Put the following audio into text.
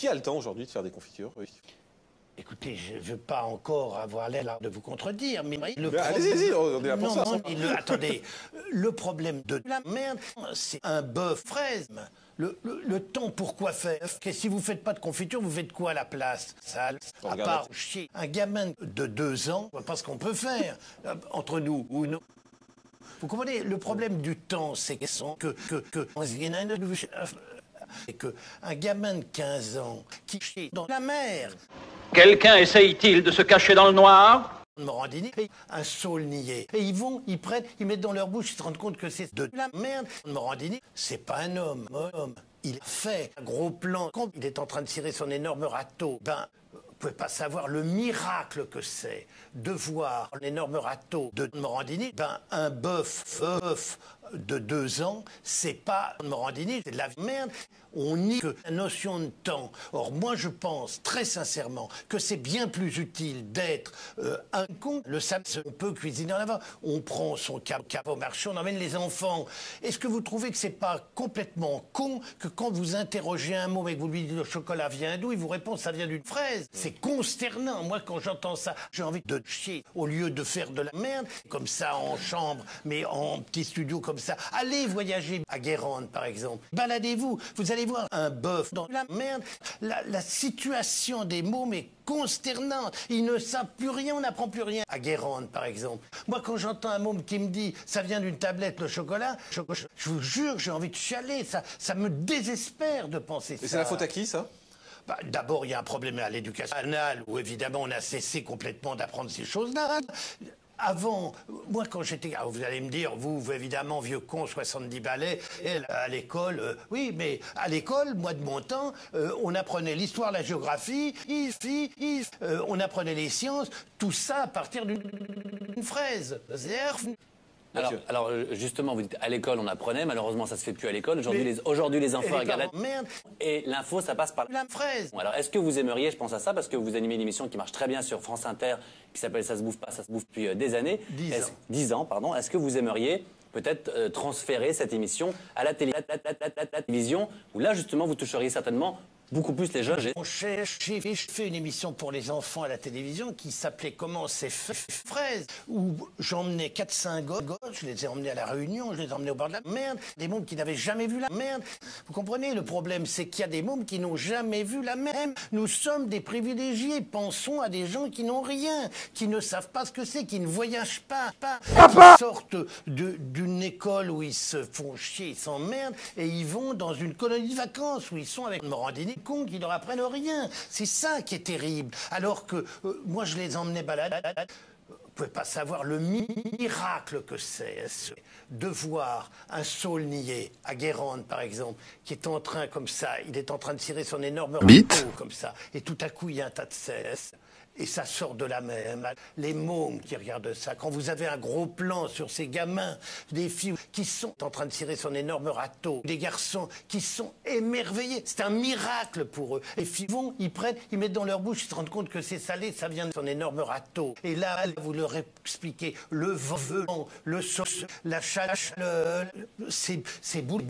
qui a le temps aujourd'hui de faire des confitures? Oui. Écoutez, je ne veux pas encore avoir l'air de vous contredire, mais Allez-y, on est là pour ça. Attendez, le problème de la merde, c'est un bœuf fraise. Le temps, pourquoi faire? Que si vous ne faites pas de confiture, vous faites quoi à la place? Sale, à part chier. Un gamin de 2 ans, on voit pas ce qu'on peut faire entre nous ou nous. Vous comprenez? Le problème du temps, c'est qu'un gamin de 15 ans qui chie dans la mer. Quelqu'un essaye-t-il de se cacher dans le noir? Morandini, un saulnier. Et ils prennent, ils mettent dans leur bouche, ils se rendent compte que c'est de la merde. Morandini, c'est pas un homme. Il fait un gros plan. Quand il est en train de tirer son énorme râteau, vous pouvez pas savoir le miracle que c'est de voir un énorme râteau de Morandini. Un bœuf de 2 ans, c'est pas Morandini, c'est de la merde. On nie que la notion de temps. Or, moi, je pense très sincèrement que c'est bien plus utile d'être un con. Le samedi, on peut cuisiner en avant. On prend son capot marché, on emmène les enfants. Est-ce que vous trouvez que c'est pas complètement con que quand vous interrogez un mot et que vous lui dites le chocolat vient d'où, il vous répond ça vient d'une fraise? C'est consternant. Moi, quand j'entends ça, j'ai envie de chier au lieu de faire de la merde, comme ça en chambre, mais en petit studio comme ça. Allez voyager à Guérande, par exemple. Baladez-vous. Vous allez voir un bœuf dans la merde. La situation des mômes est consternante. Ils ne savent plus rien, on n'apprend plus rien. À Guérande, par exemple. Moi, quand j'entends un môme qui me dit ça vient d'une tablette, le chocolat, je vous jure, j'ai envie de chialer. Ça me désespère de penser ça. Et c'est la faute à qui, ça? D'abord, il y a un problème à l'éducation nationale où, évidemment, on a cessé complètement d'apprendre ces choses-là. Avant, moi quand j'étais... vous allez me dire, vous évidemment, vieux con, 70 balais, et à l'école, oui, mais à l'école, moi de mon temps, on apprenait l'histoire, la géographie, on apprenait les sciences, tout ça à partir d'une fraise. Alors, justement, vous dites à l'école on apprenait, malheureusement ça se fait plus à l'école. Aujourd'hui les enfants regardent merde. Et l'info ça passe par la fraise. Bon, alors est-ce que vous aimeriez, je pense à ça parce que vous animez une émission qui marche très bien sur France Inter qui s'appelle Ça se bouffe pas, ça se bouffe depuis des années. 10 ans, pardon. Est-ce que vous aimeriez peut-être transférer cette émission à la télévision où là justement vous toucheriez certainement beaucoup plus les jeunes? J'ai fait une émission pour les enfants à la télévision qui s'appelait Comment c'est fait fraise, où j'emmenais 4-5 gosses, je les ai emmenés à la Réunion, je les ai emmenés au bord de la merde, des mômes qui n'avaient jamais vu la merde. Vous comprenez, le problème, c'est qu'il y a des mômes qui n'ont jamais vu la merde. Nous sommes des privilégiés, pensons à des gens qui n'ont rien, qui ne savent pas ce que c'est, qui ne voyagent pas, qui sortent d'une école où ils se font chier, ils s'emmerdent, et ils vont dans une colonie de vacances où ils sont avec Morandini, cons qui leur apprennent rien. C'est ça qui est terrible. Alors que moi, je les emmenais balader. Vous pouvez pas savoir le miracle que c'est de voir un saulnier à Guérande, par exemple, qui est en train comme ça, il est en train de tirer son énorme râteau comme ça, et tout à coup, il y a un tas de cesse. Et ça sort de la même. Les mômes qui regardent ça, quand vous avez un gros plan sur ces gamins, des filles qui sont en train de tirer son énorme râteau, des garçons qui sont émerveillés, c'est un miracle pour eux. Les filles vont, ils prennent, ils mettent dans leur bouche, ils se rendent compte que c'est salé, ça vient de son énorme râteau. Et là, vous leur expliquez le vent, le son, la chaleur, c'est boule.